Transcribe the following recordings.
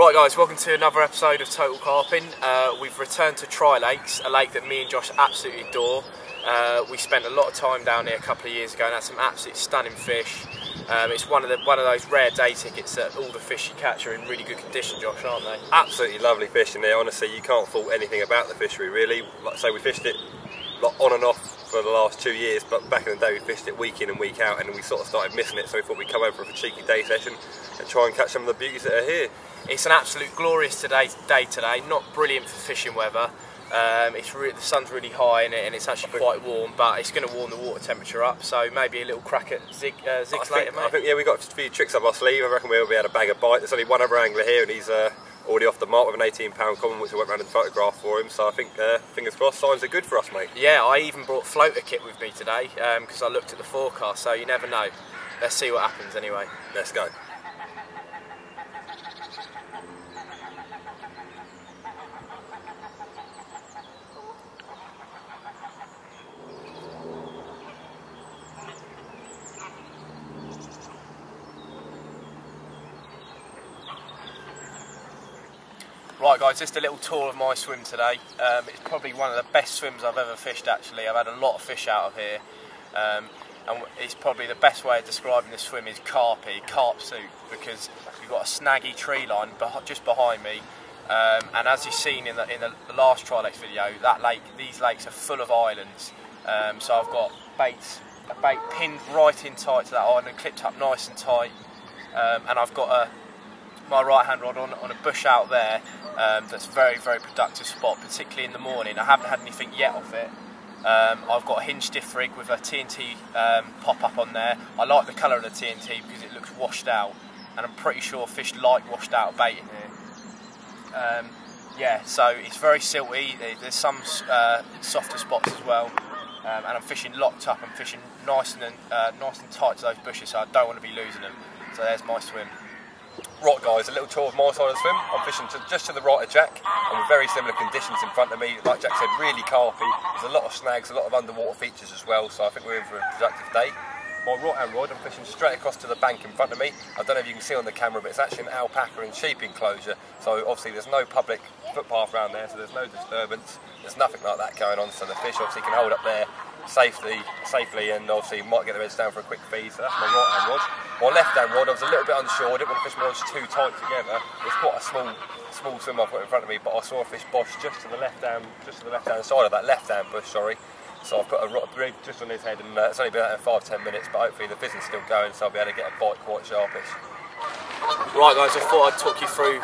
Right guys, welcome to another episode of Total Carping. We've returned to Trilakes, a lake that me and Josh absolutely adore. We spent a lot of time down here a couple of years ago and had some absolutely stunning fish. It's one of those rare day tickets that all the fish you catch are in really good condition, Josh, aren't they? Absolutely lovely fish in there. Honestly, you can't fault anything about the fishery really. Like I say, we fished it on and off for the last 2 years, but back in the day we fished it week in and week out, and we sort of started missing it, so we thought we'd come over for a cheeky day session and try and catch some of the beauties that are here. It's an absolute glorious day today, not brilliant for fishing weather. The sun's really high in it and it's actually quite warm, but it's going to warm the water temperature up, so maybe a little crack at zigs later, mate. I think, yeah, we've got a few tricks up our sleeve. I reckon we'll be able to bag a bite. There's only one other angler here and he's already off the mark with an 18-pound common, which I went round and photographed for him, so I think, fingers crossed, signs are good for us, mate. Yeah, I even brought floater kit with me today, because I looked at the forecast, so you never know. Let's see what happens anyway. Let's go. Right guys, just a little tour of my swim today. It's probably one of the best swims I've ever fished actually. I've had a lot of fish out of here. And it's probably the best way of describing this swim is carp soup, because you've got a snaggy tree line just behind me. And as you've seen in the last Trilakes video, these lakes are full of islands. So I've got a bait pinned right in tight to that island, clipped up nice and tight. And I've got my right hand rod on a bush out there. That's a very, very productive spot, particularly in the morning. I haven't had anything yet off it. I've got a hinge stiff rig with a TNT pop-up on there. I like the colour of the TNT because it looks washed out, and I'm pretty sure fish like washed out bait in here. Yeah, so it's very silty. There's some softer spots as well, and I'm fishing locked up. I'm fishing nice and tight to those bushes, so I don't want to be losing them. So there's my swim. Right guys, a little tour of my side of the swim. I'm fishing just to the right of Jack, and with very similar conditions in front of me. Like Jack said, really carpy. There's a lot of snags, a lot of underwater features as well, so I think we're in for a productive day. My right hand rod, I'm fishing straight across to the bank in front of me. I don't know if you can see on the camera, but it's actually an alpaca and sheep enclosure, so obviously there's no public footpath around there, so there's no disturbance. There's nothing like that going on, so the fish obviously can hold up there safely, and obviously might get their heads down for a quick feed. So that's my right hand rod. My left hand rod, I was a little bit unsure. I didn't want to fish my rods too tight together. It's quite a small swim I've got in front of me, but I saw a fish bosh just to the left hand side of that left hand bush. Sorry. So I've put a rod just on his head, and it's only been out there 5-10 minutes, but hopefully the fizzing's still going, so I'll be able to get a bite quite sharpish. Right guys, I thought I'd talk you through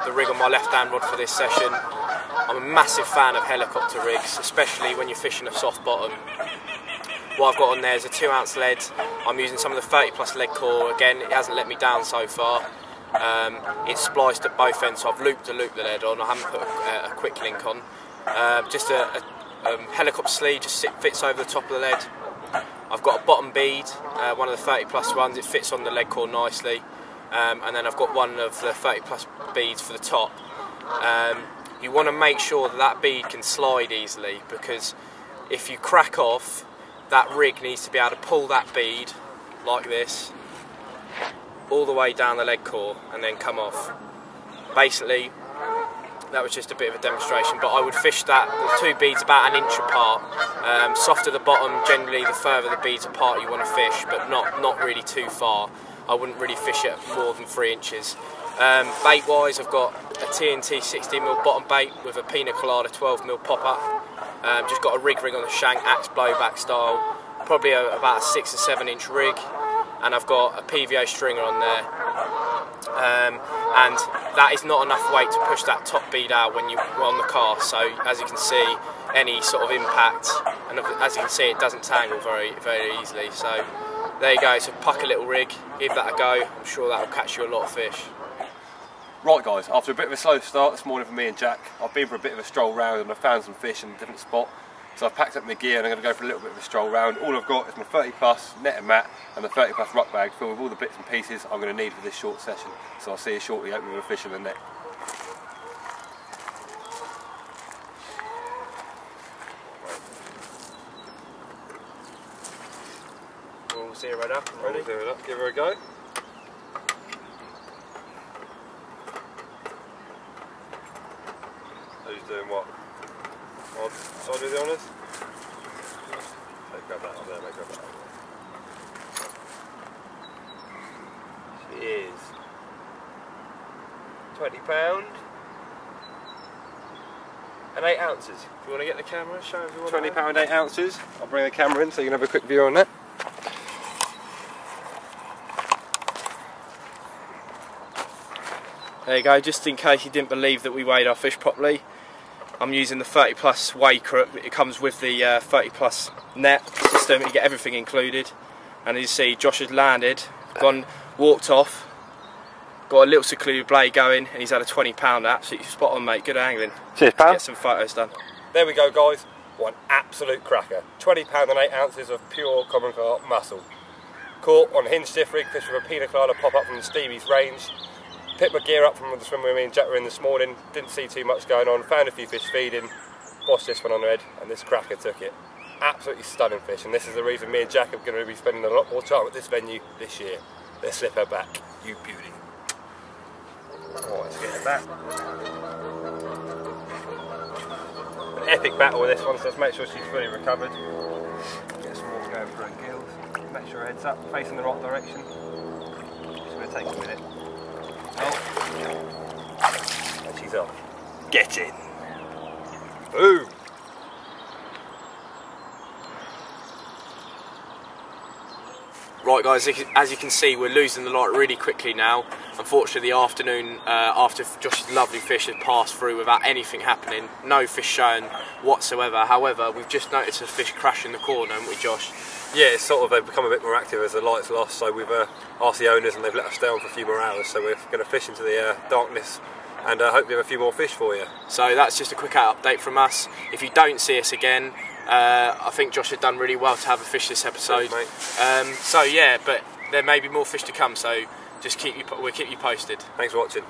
the rig on my left hand rod for this session. I'm a massive fan of helicopter rigs, especially when you're fishing a soft bottom. What I've got on there is a 2-ounce lead. I'm using some of the 30 plus lead core. Again, it hasn't let me down so far. It's spliced at both ends, so I've looped the lead on. I haven't put a quick link on. Just a helicopter sleeve, just fits over the top of the lead. I've got a bottom bead, one of the 30 plus ones. It fits on the lead core nicely. And then I've got one of the 30 plus beads for the top. You want to make sure that bead can slide easily, because if you crack off, that rig needs to be able to pull that bead like this all the way down the lead core and then come off. Basically, that was just a bit of a demonstration, but I would fish the two beads about 1 inch apart. Soft at the bottom, generally the further the beads apart you want to fish, but not really too far. I wouldn't really fish it more than 3 inches. Bait wise, I've got a TNT 16mm bottom bait with a Pina Colada 12mm pop up. Just got a rig on the shank, axe blowback style, probably about a 6 or 7 inch rig, and I've got a PVA stringer on there. And that is not enough weight to push that top bead out when you're on the cast. So as you can see, any sort of impact, and as you can see, it doesn't tangle very, very easily. So there you go, it's a pucker little rig. Give that a go. I'm sure that will catch you a lot of fish. Right guys, after a bit of a slow start this morning for me and Jack, I've been for a bit of a stroll round and I've found some fish in a different spot. So I've packed up my gear and I'm going to go for a little bit of a stroll round. All I've got is my 30 plus net and mat and the 30 plus rock bag filled with all the bits and pieces I'm going to need for this short session. So I'll see you shortly out with a fish in the net. We'll zero it up. Ready? We'll zero it up. Give her a go. doing what? Odd side of the honours? Grab that up there, mate, grab that up there. She is £20 and 8 ounces. Do you want to get the camera? Show everyone. £20, 8 ounces. I'll bring the camera in so you can have a quick view on that. There you go, just in case you didn't believe that we weighed our fish properly. I'm using the 30 plus weigh crook. It comes with the 30 plus net system, you get everything included. And as you see, Josh has landed, walked off, got a little secluded blade going, and he's had a £20 absolutely spot on, mate. Good angling. Cheers, pal. Get some photos done. There we go, guys. One absolute cracker. £20 and 8 ounces of pure common carp muscle. Caught on a hinge stiff rig, fish with a pina colada pop up from the Steamies range. Picked my gear up from the swim with me and Jack were in this morning, didn't see too much going on, found a few fish feeding, bossed this one on the head, and this cracker took it. Absolutely stunning fish, and this is the reason me and Jack are going to be spending a lot more time at this venue this year. Let's slip her back, you beauty. Oh, let's get that. An epic battle with this one, so let's make sure she's fully recovered. Get some water going through her gills, make sure her head's up, facing the right direction. Just going to take a minute. Oh. And she's off. Get in. Boom. Right guys, as you can see, we're losing the light really quickly now. Unfortunately, the afternoon after Josh's lovely fish has passed through without anything happening. No fish showing whatsoever. However, we've just noticed a fish crash in the corner, haven't we, Josh? Yeah, it's sort of, they've become a bit more active as the light's lost, so we've asked the owners and they've let us stay on for a few more hours, so we're going to fish into the darkness and hopefully have a few more fish for you. So that's just a quick update from us. If you don't see us again, I think Josh had done really well to have a fish this episode. Thanks, mate. So yeah, but there may be more fish to come, so just we'll keep you posted. Thanks for watching.